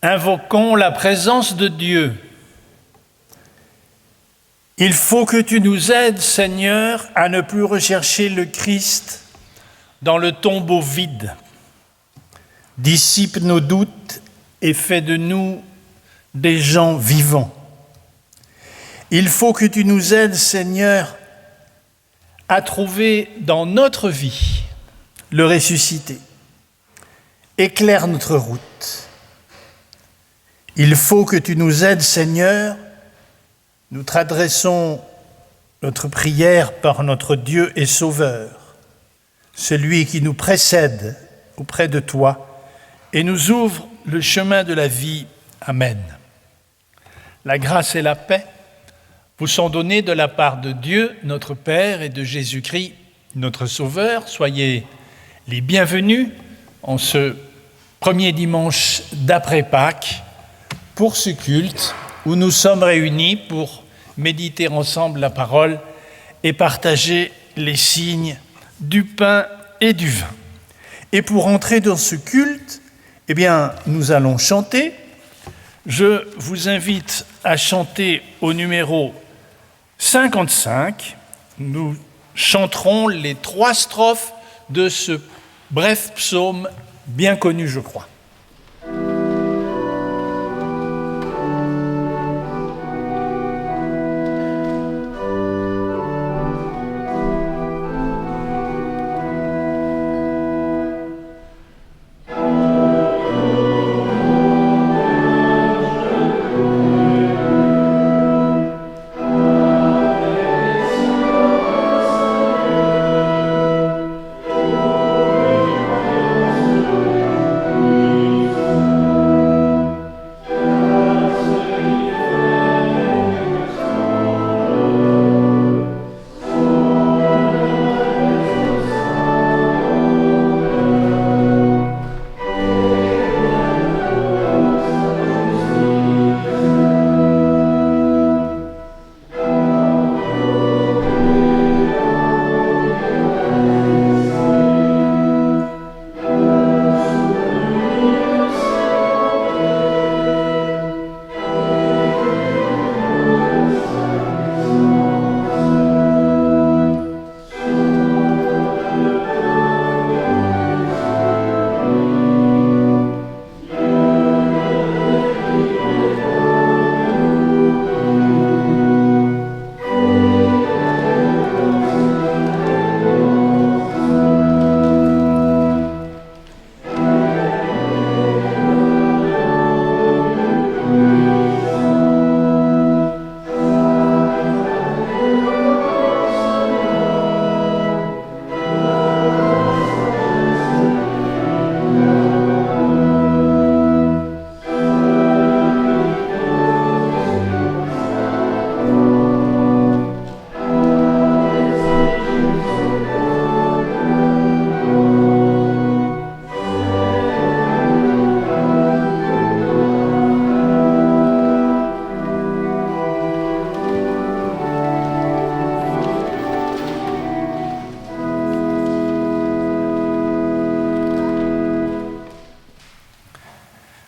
Invoquons la présence de Dieu. Il faut que tu nous aides, Seigneur, à ne plus rechercher le Christ dans le tombeau vide. Dissipe nos doutes et fais de nous des gens vivants. Il faut que tu nous aides, Seigneur, à trouver dans notre vie le ressuscité. Éclaire notre route. Il faut que tu nous aides, Seigneur. Nous t'adressons notre prière par notre Dieu et Sauveur, celui qui nous précède auprès de toi et nous ouvre le chemin de la vie. Amen. La grâce et la paix vous sont données de la part de Dieu, notre Père, et de Jésus-Christ, notre Sauveur. Soyez les bienvenus en ce premier dimanche d'après Pâques pour ce culte où nous sommes réunis pour méditer ensemble la parole et partager les signes du pain et du vin. Et pour entrer dans ce culte, nous allons chanter. Je vous invite à chanter au numéro 55. Nous chanterons les 3 strophes de ce bref psaume bien connu, je crois.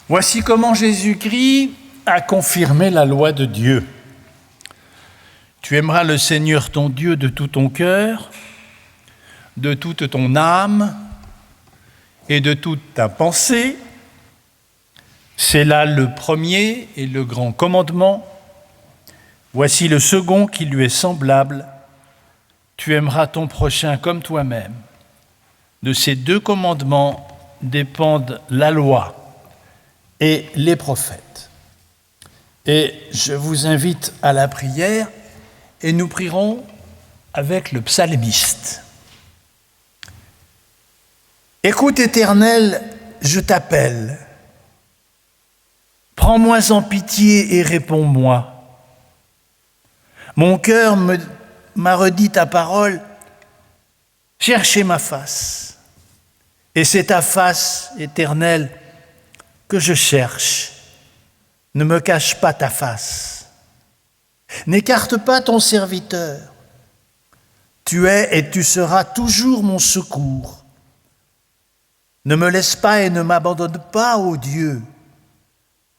Voici comment Jésus-Christ a confirmé la loi de Dieu. Tu aimeras le Seigneur ton Dieu de tout ton cœur, de toute ton âme et de toute ta pensée. C'est là le premier et le grand commandement. Voici le second qui lui est semblable. Tu aimeras ton prochain comme toi-même. De ces 2 commandements dépendent la loi et les prophètes. Et je vous invite à la prière et nous prierons avec le psalmiste. Écoute, Éternel, je t'appelle. Prends-moi en pitié et réponds-moi. Mon cœur m'a redit ta parole. Cherchez ma face. Et c'est ta face, Éternel, que je cherche. Ne me cache pas ta face. N'écarte pas ton serviteur. Tu es et tu seras toujours mon secours. Ne me laisse pas et ne m'abandonne pas, ô Dieu.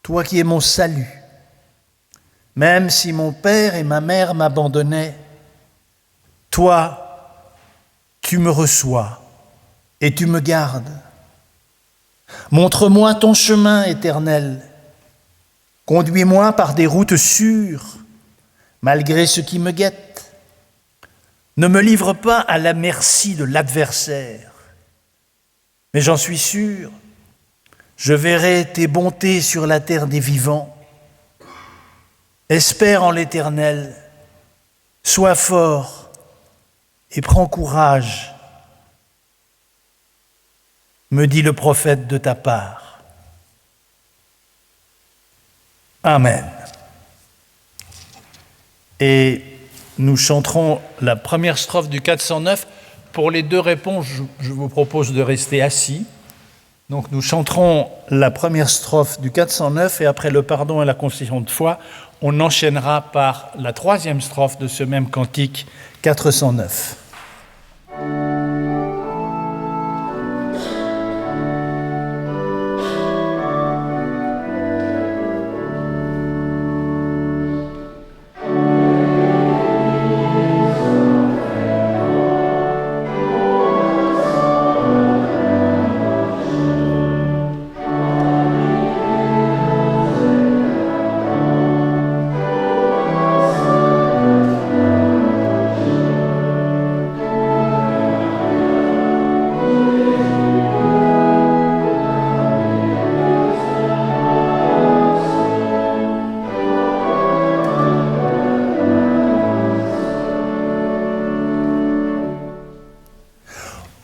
toi qui es mon salut. Même si mon père et ma mère m'abandonnaient, toi, tu me reçois et tu me gardes. Montre-moi ton chemin éternel. Conduis-moi par des routes sûres, malgré ce qui me guette. Ne me livre pas à la merci de l'adversaire, mais j'en suis sûr, je verrai tes bontés sur la terre des vivants. Espère en l'Éternel, sois fort et prends courage, me dit le prophète de ta part. Amen. Et nous chanterons la première strophe du 409. Pour les deux réponses, je vous propose de rester assis. Donc nous chanterons la première strophe du 409 et après le pardon et la confession de foi, on enchaînera par la troisième strophe de ce même cantique 409.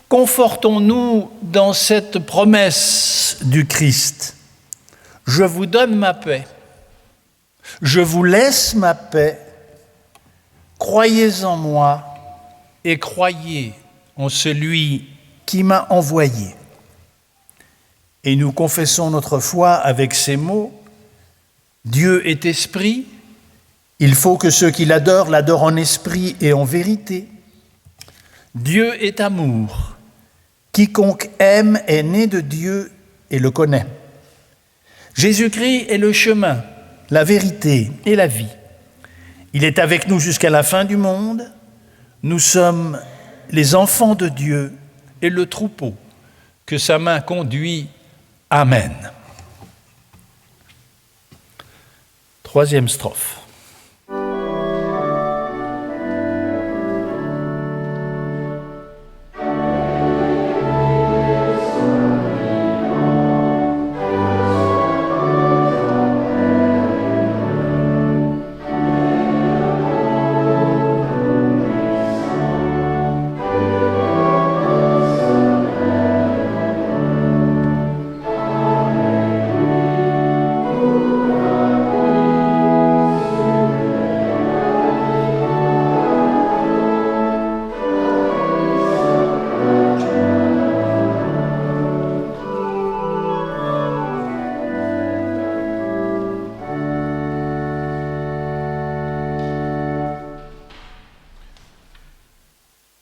Confortons-nous dans cette promesse du Christ. Je vous donne ma paix. Je vous laisse ma paix. Croyez en moi et croyez en celui qui m'a envoyé. Et nous confessons notre foi avec ces mots. Dieu est esprit. Il faut que ceux qui l'adorent l'adorent en esprit et en vérité. Dieu est amour. Quiconque aime est né de Dieu et le connaît. Jésus-Christ est le chemin, la vérité et la vie. Il est avec nous jusqu'à la fin du monde. Nous sommes les enfants de Dieu et le troupeau que sa main conduit. Amen. Troisième strophe.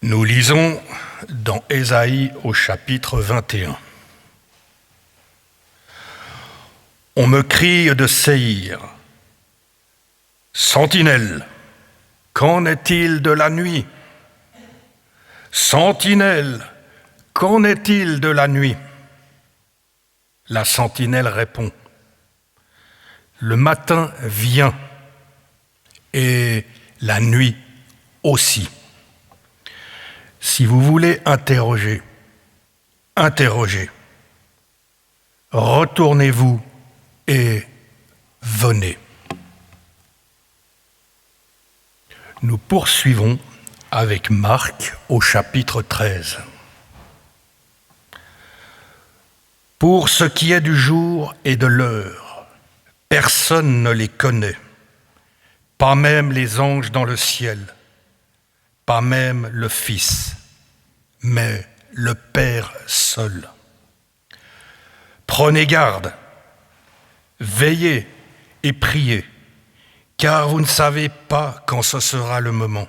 Nous lisons dans Ésaïe au chapitre 21. On me crie de Séhir, Sentinelle, qu'en est-il de la nuit? Sentinelle, qu'en est-il de la nuit? La sentinelle répond, le matin vient et la nuit aussi. Si vous voulez interroger, interrogez. Retournez-vous et venez. Nous poursuivons avec Marc au chapitre 13. Pour ce qui est du jour et de l'heure, personne ne les connaît, pas même les anges dans le ciel, pas même le Fils, mais le Père seul. Prenez garde, veillez et priez, car vous ne savez pas quand ce sera le moment.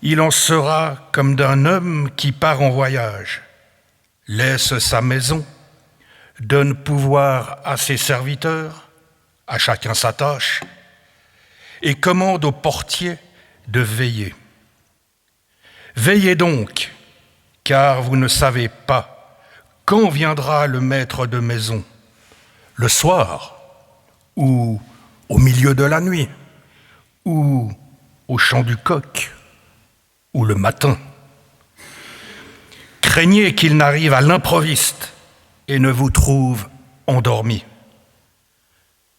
Il en sera comme d'un homme qui part en voyage, laisse sa maison, donne pouvoir à ses serviteurs, à chacun sa tâche, et commande aux portiers de veiller. Veillez donc, car vous ne savez pas quand viendra le maître de maison, le soir, ou au milieu de la nuit, ou au chant du coq, ou le matin. Craignez qu'il n'arrive à l'improviste et ne vous trouve endormi.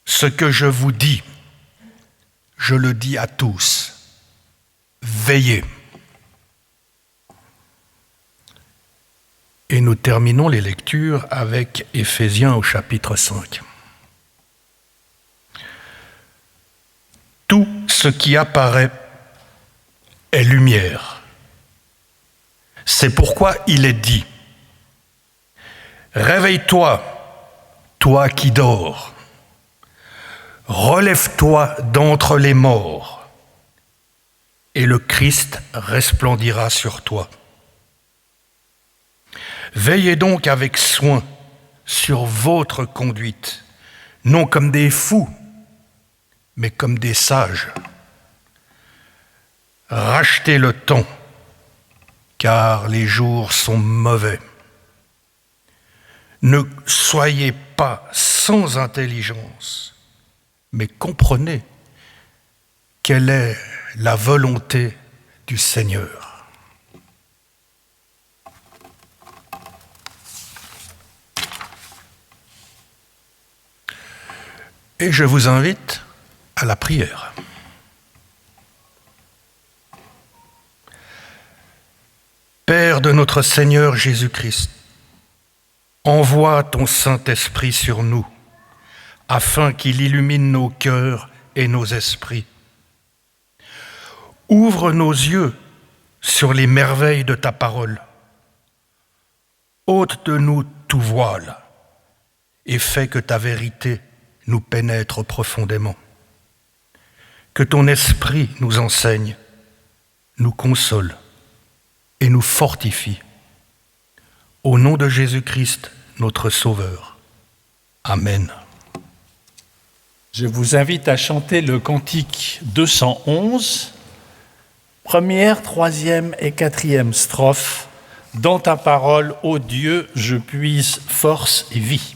Ce que je vous dis, je le dis à tous. Veillez. Et nous terminons les lectures avec Éphésiens au chapitre 5. Tout ce qui apparaît est lumière. C'est pourquoi il est dit « Réveille-toi, toi qui dors. Relève-toi d'entre les morts, et le Christ resplendira sur toi. Veillez donc avec soin sur votre conduite, non comme des fous, mais comme des sages. Rachetez le temps, car les jours sont mauvais. Ne soyez pas sans intelligence, mais comprenez quelle est la volonté du Seigneur. Et je vous invite à la prière. Père de notre Seigneur Jésus-Christ, envoie ton Saint-Esprit sur nous, afin qu'il illumine nos cœurs et nos esprits. Ouvre nos yeux sur les merveilles de ta parole. Ôte de nous tout voile et fais que ta vérité nous pénètre profondément. Que ton esprit nous enseigne, nous console et nous fortifie. Au nom de Jésus-Christ, notre Sauveur. Amen. Je vous invite à chanter le cantique 211, première, troisième et quatrième strophe. Dans ta parole, ô Dieu, je puise force et vie.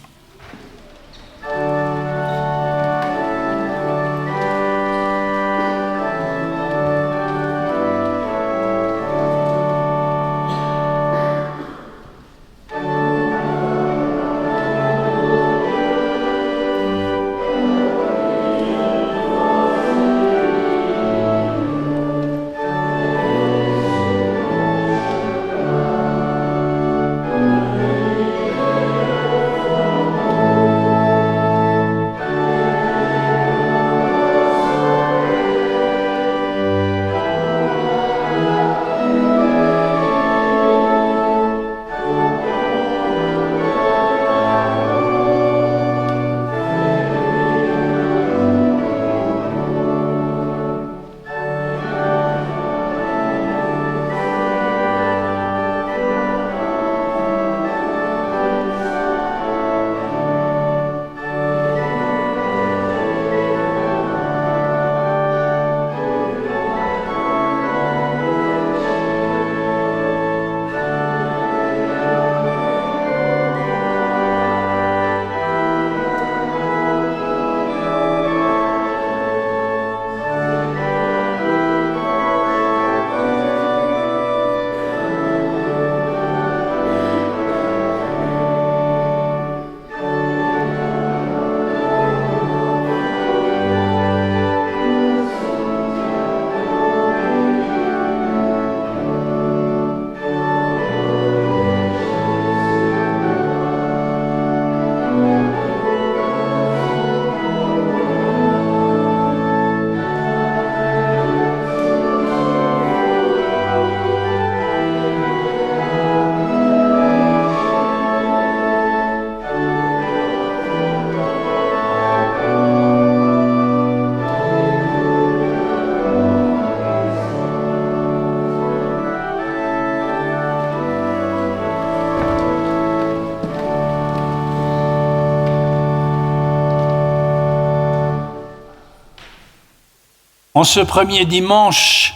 En ce premier dimanche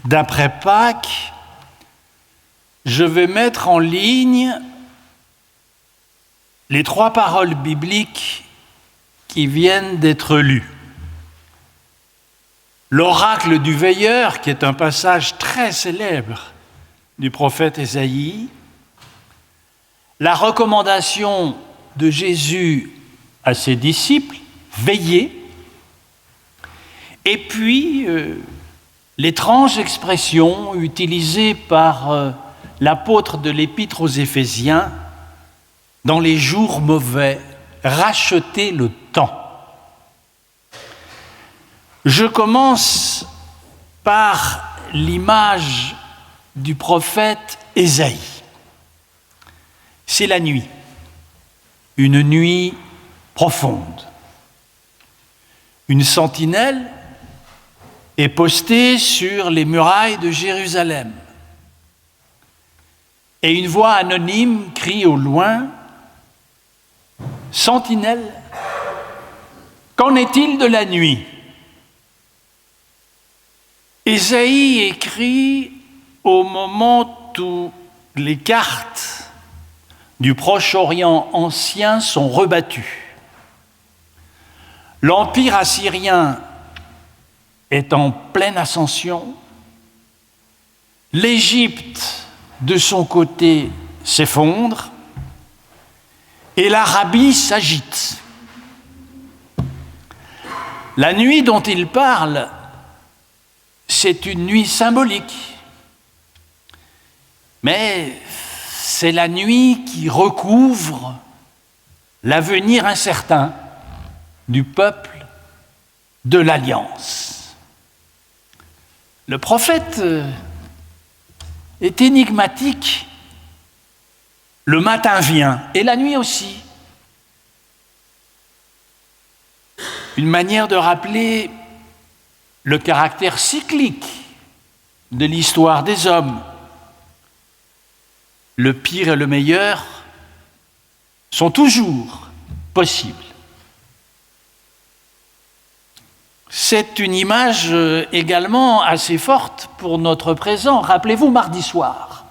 d'après Pâques, je vais mettre en ligne les 3 paroles bibliques qui viennent d'être lues. L'oracle du veilleur, qui est un passage très célèbre du prophète Ésaïe, la recommandation de Jésus à ses disciples, veillez, et puis l'étrange expression utilisée par l'apôtre de l'Épître aux Éphésiens, dans les jours mauvais, racheter le temps. Je commence par l'image du prophète Ésaïe. C'est la nuit, une nuit profonde. Une sentinelle est postée sur les murailles de Jérusalem. Et une voix anonyme crie au loin « Sentinelle, qu'en est-il de la nuit ?» Ésaïe écrit au moment où les cartes du Proche-Orient ancien sont rebattues. L'Empire assyrien est en pleine ascension. L'Égypte, de son côté, s'effondre. Et l'Arabie s'agite. La nuit dont il parle, c'est une nuit symbolique. Mais c'est la nuit qui recouvre l'avenir incertain du peuple de l'Alliance. Le prophète est énigmatique. Le matin vient, et la nuit aussi. Une manière de rappeler le caractère cyclique de l'histoire des hommes. Le pire et le meilleur sont toujours possibles. C'est une image également assez forte pour notre présent. Rappelez-vous, mardi soir.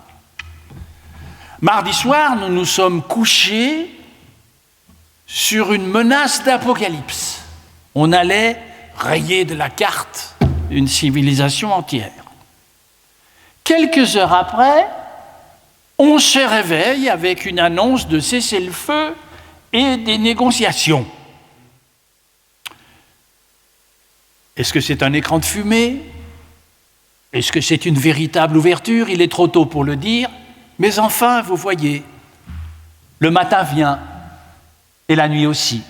Mardi soir, nous nous sommes couchés sur une menace d'apocalypse. On allait rayer de la carte une civilisation entière. Quelques heures après, on se réveille avec une annonce de cessez-le-feu et des négociations. Est-ce que c'est un écran de fumée ? Est-ce que c'est une véritable ouverture ? Il est trop tôt pour le dire. Mais enfin, vous voyez, le matin vient et la nuit aussi.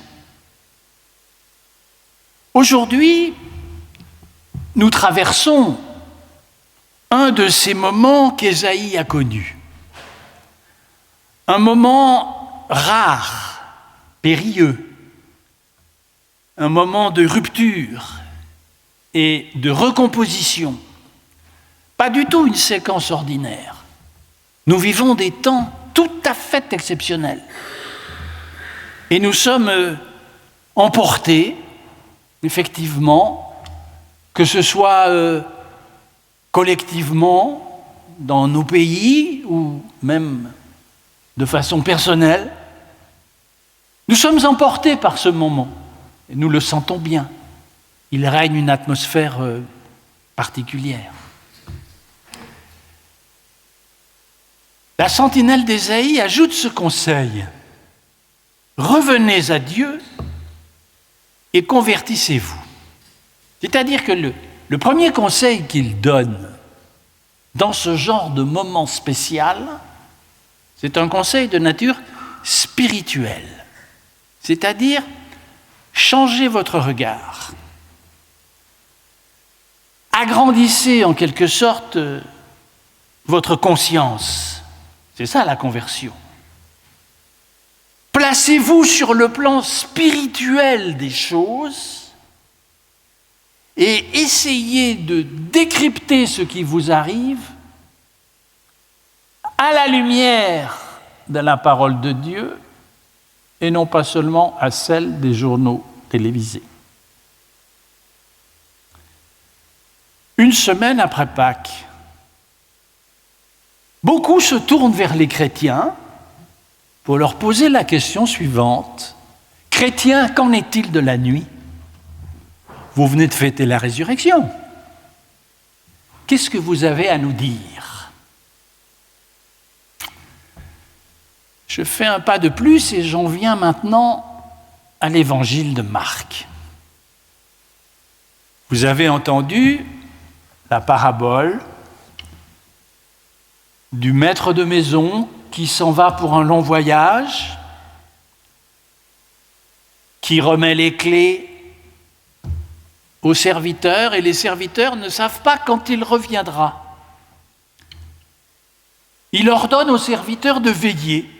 Aujourd'hui, nous traversons un de ces moments qu'Ésaïe a connus. Un moment rare, périlleux, un moment de rupture et de recomposition. Pas du tout une séquence ordinaire. Nous vivons des temps tout à fait exceptionnels. Et nous sommes emportés, effectivement, que ce soit collectivement dans nos pays ou même de façon personnelle. Nous sommes emportés par ce moment et nous le sentons bien. Il règne une atmosphère particulière. La sentinelle d'Ésaïe ajoute ce conseil. Revenez à Dieu et convertissez-vous. C'est-à-dire que le premier conseil qu'il donne dans ce genre de moment spécial, c'est un conseil de nature spirituelle. C'est-à-dire, changez votre regard. Agrandissez en quelque sorte votre conscience. C'est ça la conversion. Placez-vous sur le plan spirituel des choses et essayez de décrypter ce qui vous arrive à la lumière de la parole de Dieu et non pas seulement à celle des journaux télévisés. une semaine après Pâques, beaucoup se tournent vers les chrétiens pour leur poser la question suivante. Chrétiens, qu'en est-il de la nuit? Vous venez de fêter la résurrection. Qu'est-ce que vous avez à nous dire? Je fais un pas de plus et j'en viens maintenant à l'évangile de Marc. Vous avez entendu la parabole du maître de maison qui s'en va pour un long voyage, qui remet les clés aux serviteurs et les serviteurs ne savent pas quand il reviendra. Il ordonne aux serviteurs de veiller.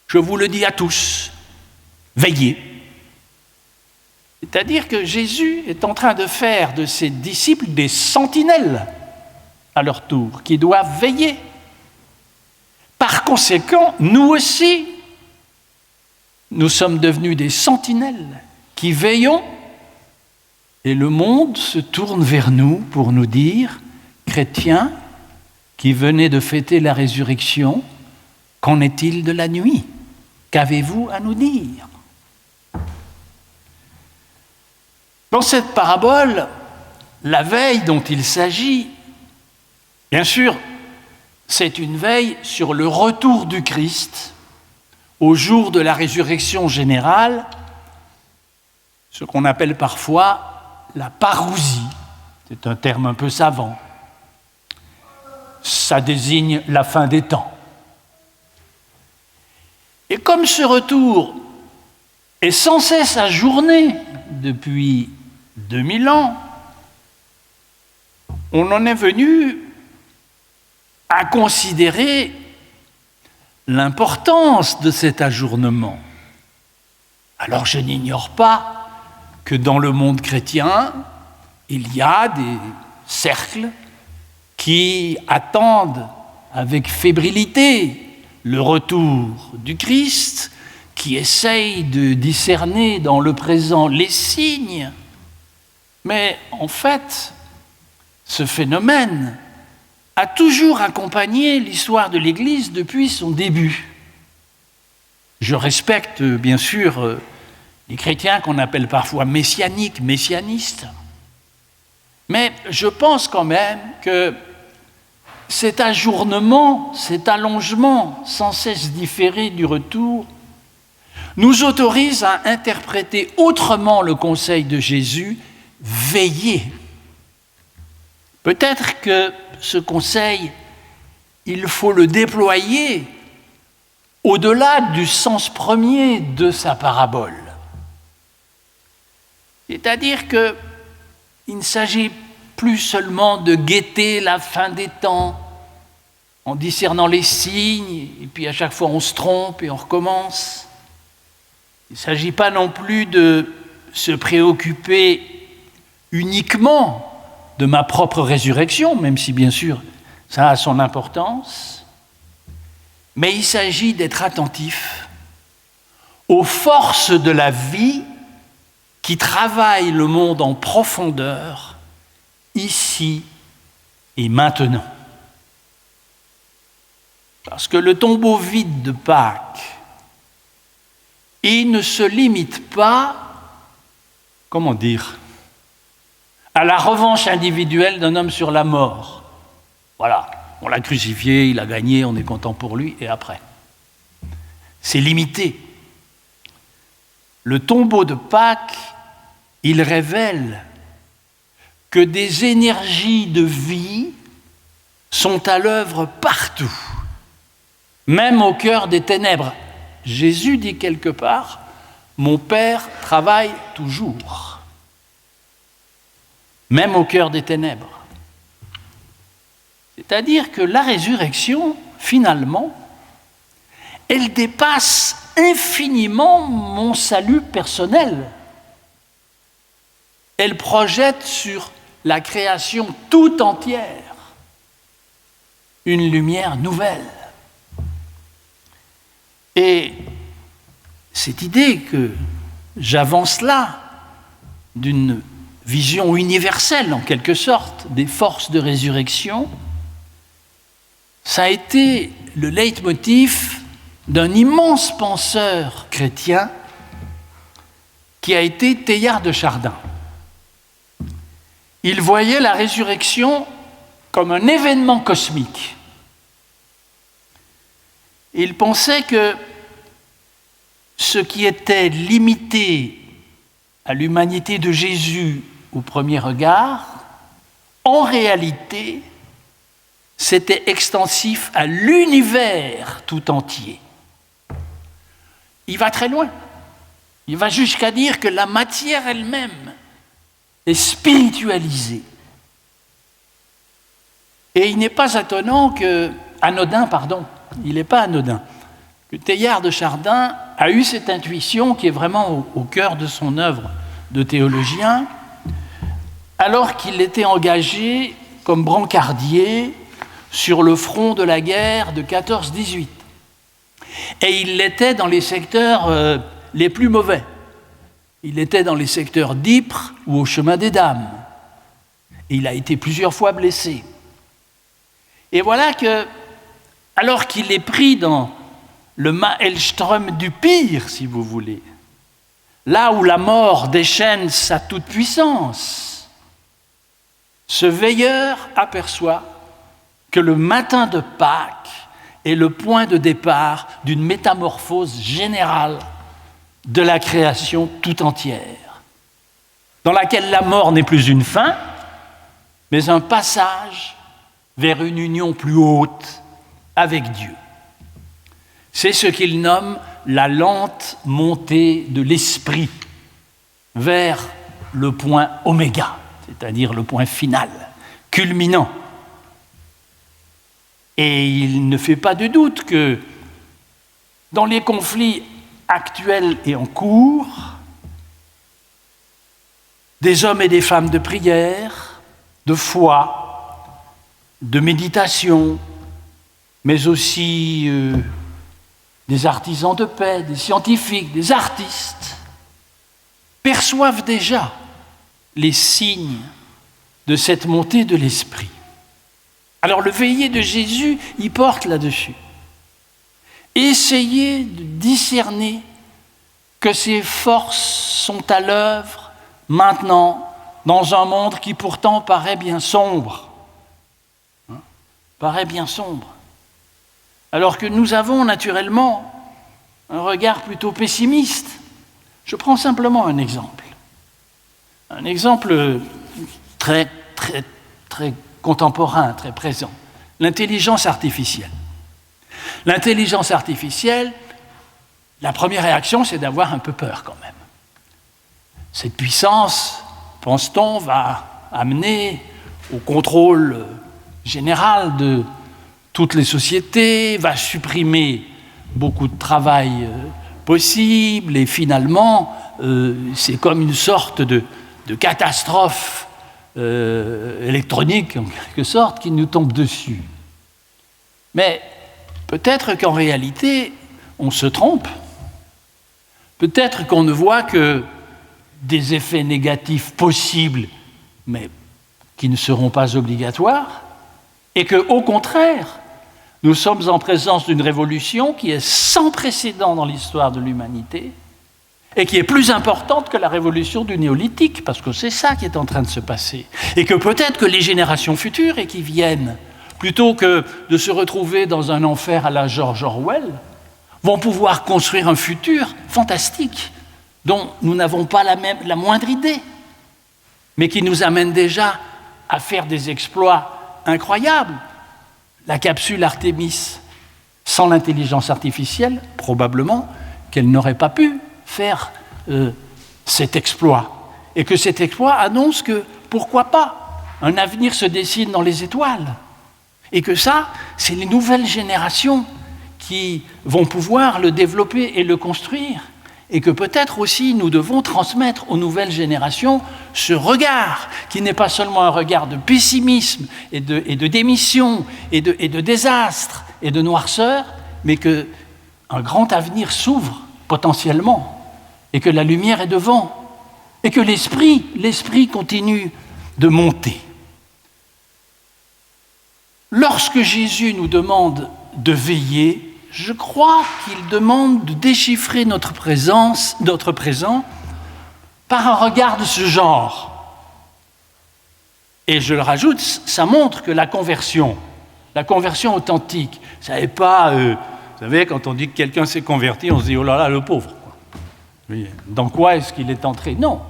Je vous le dis à tous, veillez. C'est-à-dire que Jésus est en train de faire de ses disciples des sentinelles à leur tour, qui doivent veiller. Par conséquent, nous aussi, nous sommes devenus des sentinelles qui veillons et le monde se tourne vers nous pour nous dire, chrétiens qui venez de fêter la résurrection, qu'en est-il de la nuit? Qu'avez-vous à nous dire? Dans cette parabole, la veille dont il s'agit, bien sûr, c'est une veille sur le retour du Christ au jour de la résurrection générale, ce qu'on appelle parfois la parousie. C'est un terme un peu savant. Ça désigne la fin des temps. Et comme ce retour est sans cesse ajourné depuis 2000 ans, on en est venu à considérer l'importance de cet ajournement. Alors je n'ignore pas que dans le monde chrétien, il y a des cercles qui attendent avec fébrilité le retour du Christ, qui essayent de discerner dans le présent les signes. Mais en fait, ce phénomène a toujours accompagné l'histoire de l'Église depuis son début. Je respecte bien sûr les chrétiens qu'on appelle parfois messianiques, messianistes, mais je pense quand même que cet ajournement, cet allongement sans cesse différé du retour nous autorise à interpréter autrement le conseil de Jésus, veillez. Peut-être que ce conseil, il faut le déployer au-delà du sens premier de sa parabole. C'est-à-dire qu'il ne s'agit plus seulement de guetter la fin des temps en discernant les signes, et puis à chaque fois on se trompe et on recommence. Il ne s'agit pas non plus de se préoccuper uniquement de ma propre résurrection, même si bien sûr ça a son importance, mais il s'agit d'être attentif aux forces de la vie qui travaillent le monde en profondeur, ici et maintenant. Parce que le tombeau vide de Pâques, il ne se limite pas, comment dire, à la revanche individuelle d'un homme sur la mort. Voilà, on l'a crucifié, il a gagné, on est content pour lui, et après. C'est limité. Le tombeau de Pâques, il révèle que des énergies de vie sont à l'œuvre partout, même au cœur des ténèbres. Jésus dit quelque part, « Mon Père travaille toujours ». Même au cœur des ténèbres. C'est-à-dire que la résurrection, finalement, elle dépasse infiniment mon salut personnel. Elle projette sur la création tout entière une lumière nouvelle. Et cette idée que j'avance là d'une vision universelle en quelque sorte des forces de résurrection, ça a été le leitmotiv d'un immense penseur chrétien qui a été Teilhard de Chardin. Il voyait la résurrection comme un événement cosmique. Il pensait que ce qui était limité à l'humanité de Jésus au premier regard, en réalité, c'était extensif à l'univers tout entier. Il va très loin. Il va jusqu'à dire que la matière elle-même est spiritualisée. Et il n'est pas anodin, que Teilhard de Chardin a eu cette intuition qui est vraiment au cœur de son œuvre de théologien, alors qu'il était engagé comme brancardier sur le front de la guerre de 14-18. Et il l'était dans les secteurs les plus mauvais. Il était dans les secteurs d'Ypres ou au chemin des Dames. Et il a été plusieurs fois blessé. Et voilà que, alors qu'il est pris dans le maelstrom du pire, si vous voulez, là où la mort déchaîne sa toute-puissance, ce veilleur aperçoit que le matin de Pâques est le point de départ d'une métamorphose générale de la création tout entière, dans laquelle la mort n'est plus une fin, mais un passage vers une union plus haute avec Dieu. C'est ce qu'il nomme la lente montée de l'esprit vers le point oméga, c'est-à-dire le point final, culminant. Et il ne fait pas de doute que dans les conflits actuels et en cours, des hommes et des femmes de prière, de foi, de méditation, mais aussi des artisans de paix, des scientifiques, des artistes, perçoivent déjà les signes de cette montée de l'esprit. Alors le veillé de Jésus y porte là-dessus. Essayez de discerner que ces forces sont à l'œuvre maintenant dans un monde qui pourtant paraît bien sombre. Paraît bien sombre. Alors que nous avons naturellement un regard plutôt pessimiste. Je prends simplement un exemple. Un exemple très, très, très contemporain, très présent. L'intelligence artificielle. L'intelligence artificielle, la première réaction, c'est d'avoir un peu peur quand même. Cette puissance, pense-t-on, va amener au contrôle général de toutes les sociétés, va supprimer beaucoup de travail possible, et finalement, c'est comme une sorte de catastrophe électronique, en quelque sorte, qui nous tombe dessus. Mais peut-être qu'en réalité, on se trompe. Peut-être qu'on ne voit que des effets négatifs possibles, mais qui ne seront pas obligatoires, et qu'au contraire, nous sommes en présence d'une révolution qui est sans précédent dans l'histoire de l'humanité et qui est plus importante que la révolution du néolithique, parce que c'est ça qui est en train de se passer. Et que peut-être que les générations futures et qui viennent, plutôt que de se retrouver dans un enfer à la George Orwell, vont pouvoir construire un futur fantastique dont nous n'avons pas la moindre idée, mais qui nous amène déjà à faire des exploits incroyables. La capsule Artemis, sans l'intelligence artificielle, probablement qu'elle n'aurait pas pu faire cet exploit. Et que cet exploit annonce que, pourquoi pas, un avenir se dessine dans les étoiles. Et que ça, c'est les nouvelles générations qui vont pouvoir le développer et le construire. Et que peut-être aussi nous devons transmettre aux nouvelles générations ce regard, qui n'est pas seulement un regard de pessimisme et de démission et de désastre et de noirceur, mais qu'un grand avenir s'ouvre potentiellement et que la lumière est devant et que l'esprit continue de monter. Lorsque Jésus nous demande de veiller, je crois qu'il demande de déchiffrer notre présent par un regard de ce genre. Et je le rajoute, ça montre que la conversion authentique, ça n'est pas, vous savez, quand on dit que quelqu'un s'est converti, on se dit, oh là là, le pauvre. Oui, dans quoi est-ce qu'il est entré? Non,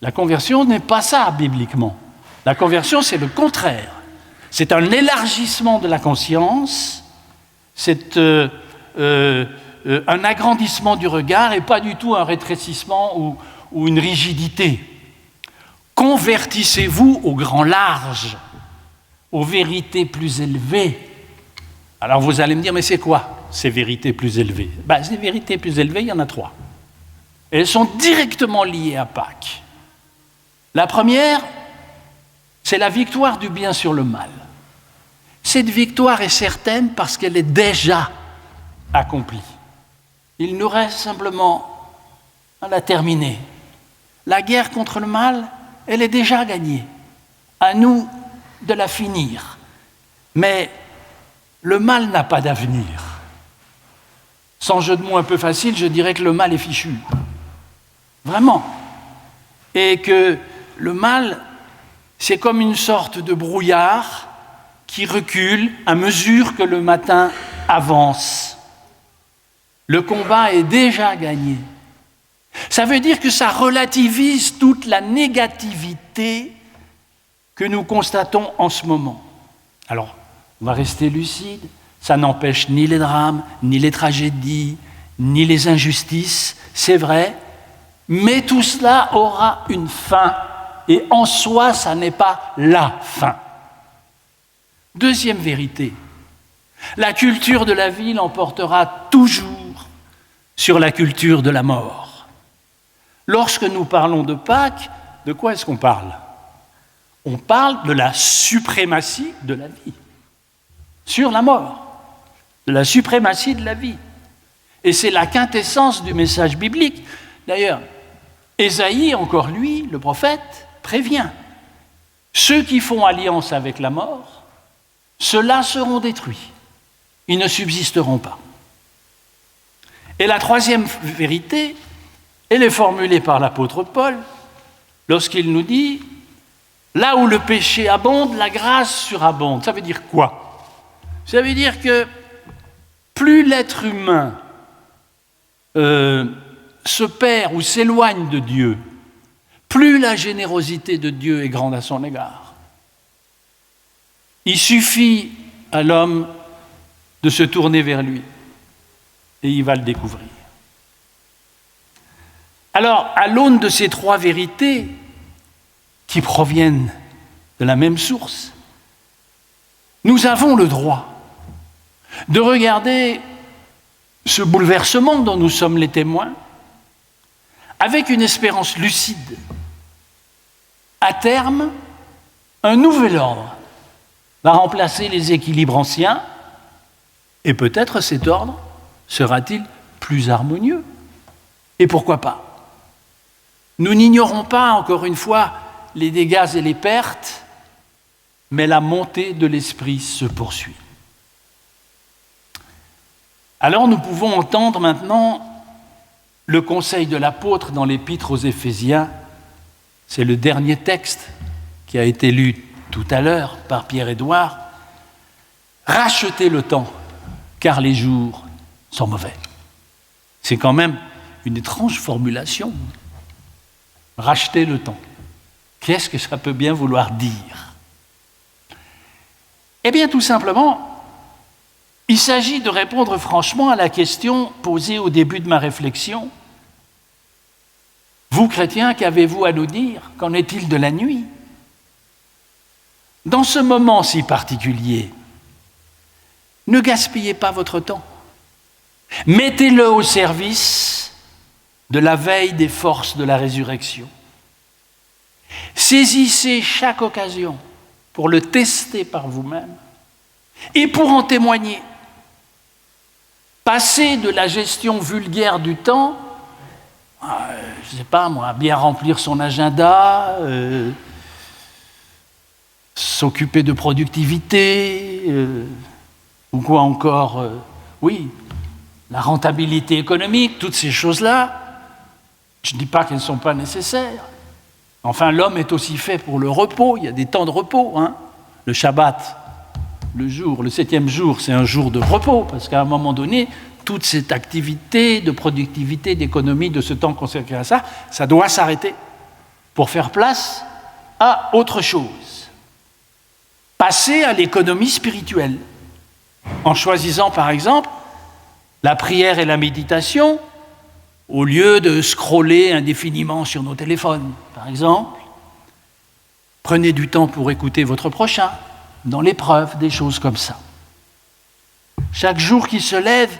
la conversion n'est pas ça, bibliquement. La conversion, c'est le contraire. C'est un élargissement de la conscience, c'est un agrandissement du regard et pas du tout un rétrécissement ou une rigidité. Convertissez-vous au grand large, aux vérités plus élevées. Alors vous allez me dire, mais c'est quoi ces vérités plus élevées? Ces vérités plus élevées, il y en a 3. Elles sont directement liées à Pâques. La première, c'est la victoire du bien sur le mal. Cette victoire est certaine parce qu'elle est déjà accomplie. Il nous reste simplement à la terminer. La guerre contre le mal, elle est déjà gagnée. À nous de la finir. Mais le mal n'a pas d'avenir. Sans jeu de mots un peu facile, je dirais que le mal est fichu. Vraiment. Et que le mal, c'est comme une sorte de brouillard qui recule à mesure que le matin avance. Le combat est déjà gagné. Ça veut dire que ça relativise toute la négativité que nous constatons en ce moment. Alors, on va rester lucide, ça n'empêche ni les drames, ni les tragédies, ni les injustices, c'est vrai, mais tout cela aura une fin, et en soi, ça n'est pas la fin. Deuxième vérité, la culture de la vie l'emportera toujours sur la culture de la mort. Lorsque nous parlons de Pâques, de quoi est-ce qu'on parle? On parle de la suprématie de la vie sur la mort, de la suprématie de la vie. Et c'est la quintessence du message biblique. D'ailleurs, Ésaïe, encore lui, le prophète, prévient. Ceux qui font alliance avec la mort, ceux-là seront détruits. Ils ne subsisteront pas. Et la troisième vérité, elle est formulée par l'apôtre Paul lorsqu'il nous dit « Là où le péché abonde, la grâce surabonde ». Ça veut dire quoi? Ça veut dire que plus l'être humain se perd ou s'éloigne de Dieu, plus la générosité de Dieu est grande à son égard. Il suffit à l'homme de se tourner vers lui et il va le découvrir. Alors, à l'aune de ces trois vérités qui proviennent de la même source, nous avons le droit de regarder ce bouleversement dont nous sommes les témoins avec une espérance lucide. À terme, un nouvel ordre va remplacer les équilibres anciens et peut-être cet ordre sera-t-il plus harmonieux. Et pourquoi pas? Nous n'ignorons pas, encore une fois, les dégâts et les pertes, mais la montée de l'esprit se poursuit. Alors nous pouvons entendre maintenant le conseil de l'apôtre dans l'épître aux Éphésiens. C'est le dernier texte qui a été lu tout à l'heure par Pierre-Édouard. Rachetez le temps, car les jours sont mauvais. C'est quand même une étrange formulation. Racheter le temps. Qu'est-ce que ça peut bien vouloir dire? Eh bien, tout simplement, il s'agit de répondre franchement à la question posée au début de ma réflexion. Vous, chrétiens, qu'avez-vous à nous dire? Qu'en est-il de la nuit? Dans ce moment si particulier, ne gaspillez pas votre temps. Mettez-le au service de la veille des forces de la résurrection. Saisissez chaque occasion pour le tester par vous-même et pour en témoigner. Passez de la gestion vulgaire du temps je ne sais pas moi, bien remplir son agenda, s'occuper de productivité, ou quoi encore, oui, la rentabilité économique, toutes ces choses-là, je ne dis pas qu'elles ne sont pas nécessaires. Enfin, l'homme est aussi fait pour le repos, il y a des temps de repos. Hein. Le Shabbat, le 7e jour, c'est un jour de repos, parce qu'à un moment donné, toute cette activité de productivité, d'économie, de ce temps consacré à ça, ça doit s'arrêter pour faire place à autre chose. Passer à l'économie spirituelle, en choisissant par exemple la prière et la méditation, au lieu de scroller indéfiniment sur nos téléphones, par exemple. Prenez du temps pour écouter votre prochain, dans l'épreuve, des choses comme ça. Chaque jour qui se lève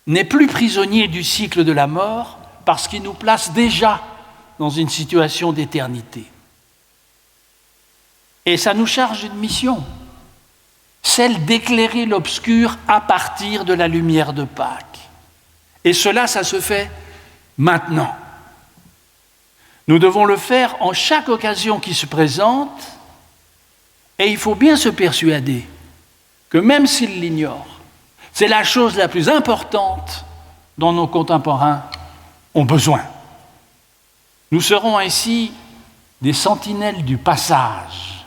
n'est plus prisonnier du cycle de la mort parce qu'il nous place déjà dans une situation d'éternité. Et ça nous charge d'une mission, celle d'éclairer l'obscur à partir de la lumière de Pâques. Et cela, ça se fait maintenant. Nous devons le faire en chaque occasion qui se présente, et il faut bien se persuader que même s'ils l'ignorent, c'est la chose la plus importante dont nos contemporains ont besoin. Nous serons ainsi des sentinelles du passage,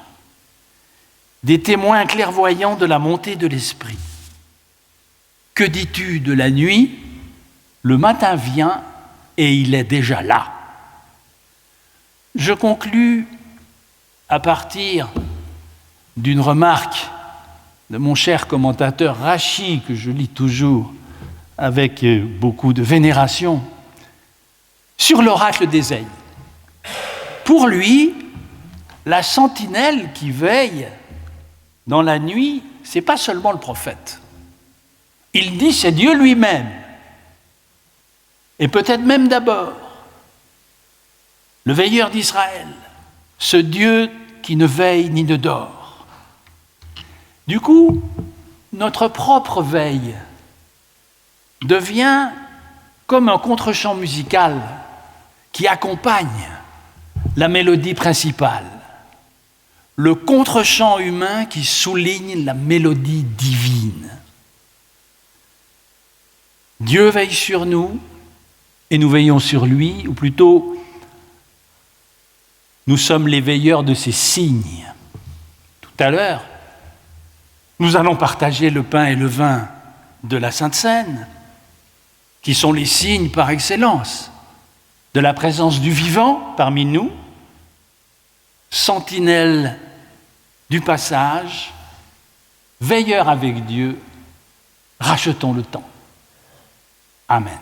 des témoins clairvoyants de la montée de l'esprit. Que dis-tu de la nuit ? Le matin vient et il est déjà là. Je conclus à partir d'une remarque de mon cher commentateur Rachi, que je lis toujours avec beaucoup de vénération, sur l'oracle d'Ésaïe. Pour lui, la sentinelle qui veille dans la nuit, ce n'est pas seulement le prophète. Il dit c'est Dieu lui-même. Et peut-être même d'abord, le veilleur d'Israël, ce Dieu qui ne veille ni ne dort. Du coup, notre propre veille devient comme un contre-champ musical qui accompagne la mélodie principale, le contre-champ humain qui souligne la mélodie divine. Dieu veille sur nous et nous veillons sur lui, ou plutôt, nous sommes les veilleurs de ses signes. Tout à l'heure, nous allons partager le pain et le vin de la Sainte Seine, qui sont les signes par excellence de la présence du vivant parmi nous, sentinelle du passage, veilleur avec Dieu, rachetons le temps. Amen.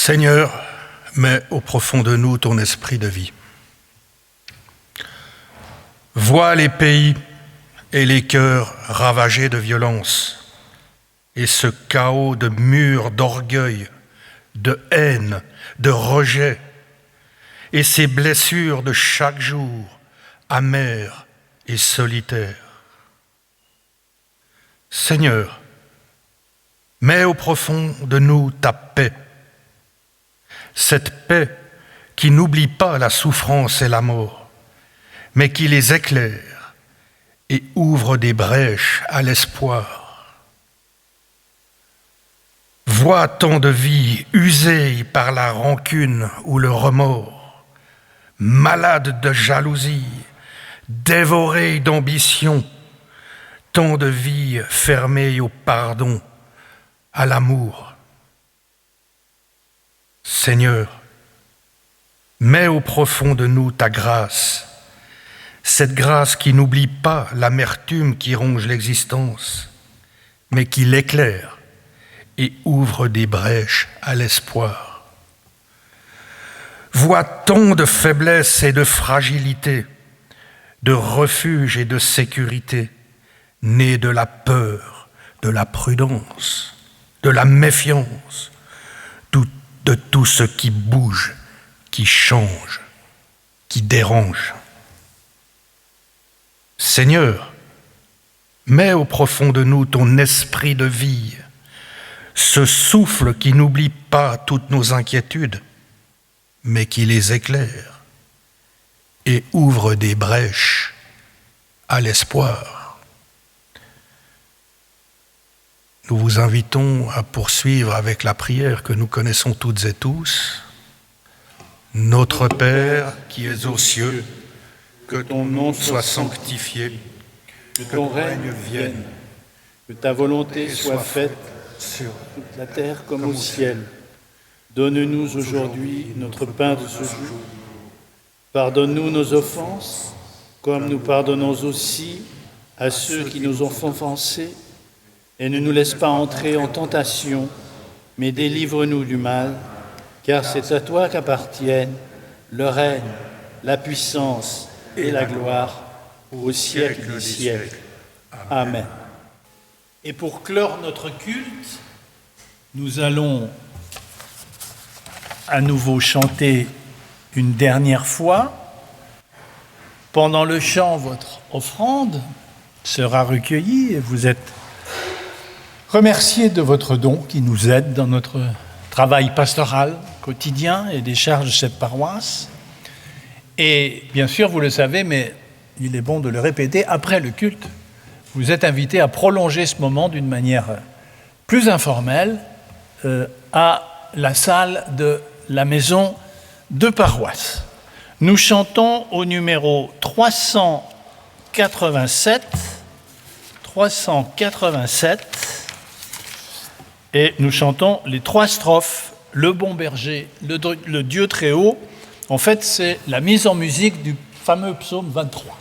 Seigneur, mets au profond de nous ton esprit de vie. Vois les pays et les cœurs ravagés de violence, et ce chaos de murs d'orgueil, de haine, de rejet, et ces blessures de chaque jour, amères et solitaires. Seigneur, mets au profond de nous ta paix, cette paix qui n'oublie pas la souffrance et la mort, mais qui les éclaire et ouvre des brèches à l'espoir. Vois tant de vies usées par la rancune ou le remords, malades de jalousie, dévorées d'ambition, tant de vies fermées au pardon, à l'amour. Seigneur, mets au profond de nous ta grâce, cette grâce qui n'oublie pas l'amertume qui ronge l'existence, mais qui l'éclaire et ouvre des brèches à l'espoir. Vois tant de faiblesse et de fragilité, de refuge et de sécurité, nées de la peur, de la prudence, de la méfiance, de tout ce qui bouge, qui change, qui dérange. Seigneur, mets au profond de nous ton esprit de vie, ce souffle qui n'oublie pas toutes nos inquiétudes, mais qui les éclaire et ouvre des brèches à l'espoir. Nous vous invitons à poursuivre avec la prière que nous connaissons toutes et tous. Notre Père qui es aux cieux, que ton nom soit sanctifié, que ton règne vienne, que ta volonté soit faite sur toute la terre comme au ciel. Donne-nous aujourd'hui notre pain de ce jour. Pardonne-nous nos offenses, comme nous pardonnons aussi à ceux qui nous ont offensés. Et ne nous laisse pas entrer en tentation, mais délivre-nous du mal, car c'est à toi qu'appartiennent le règne, la puissance et la gloire au siècle des siècles. Amen. Et pour clore notre culte, nous allons à nouveau chanter une dernière fois. Pendant le chant, votre offrande sera recueillie et vous êtes remerciés de votre don qui nous aide dans notre travail pastoral quotidien et des charges de cette paroisse. Et bien sûr, vous le savez, mais il est bon de le répéter, après le culte, vous êtes invités à prolonger ce moment d'une manière plus informelle à la salle de la maison de paroisse. Nous chantons au numéro 387, et nous chantons les 3 strophes, le bon berger, le Dieu très haut. En fait, c'est la mise en musique du fameux psaume 23.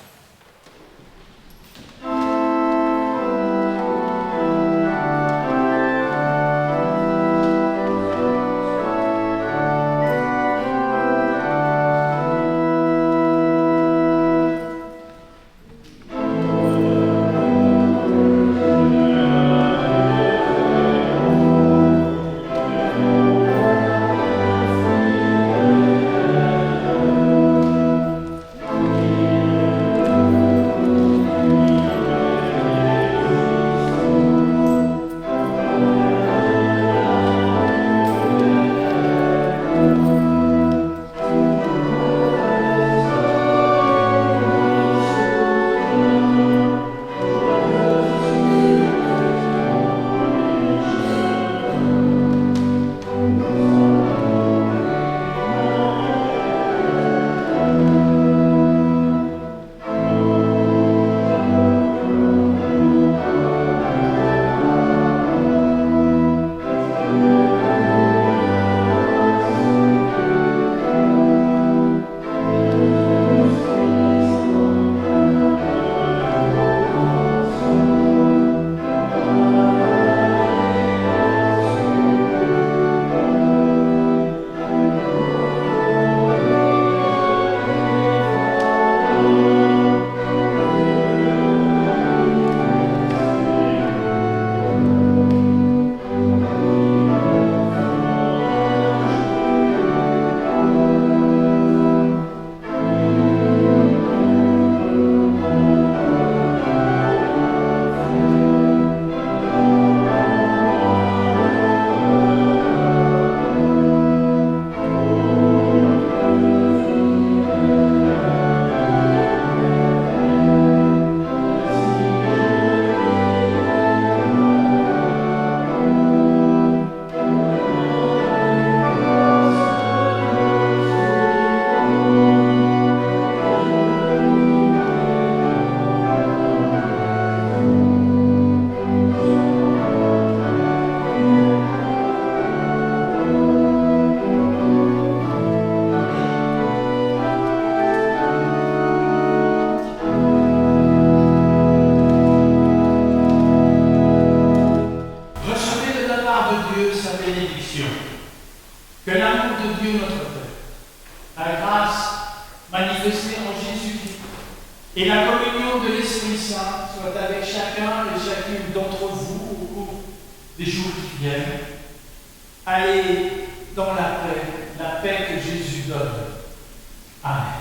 manifestée en Jésus-Christ. Et la communion de l'Esprit Saint soit avec chacun et chacune d'entre vous au cours des jours qui viennent. Allez dans la paix que Jésus donne. Amen.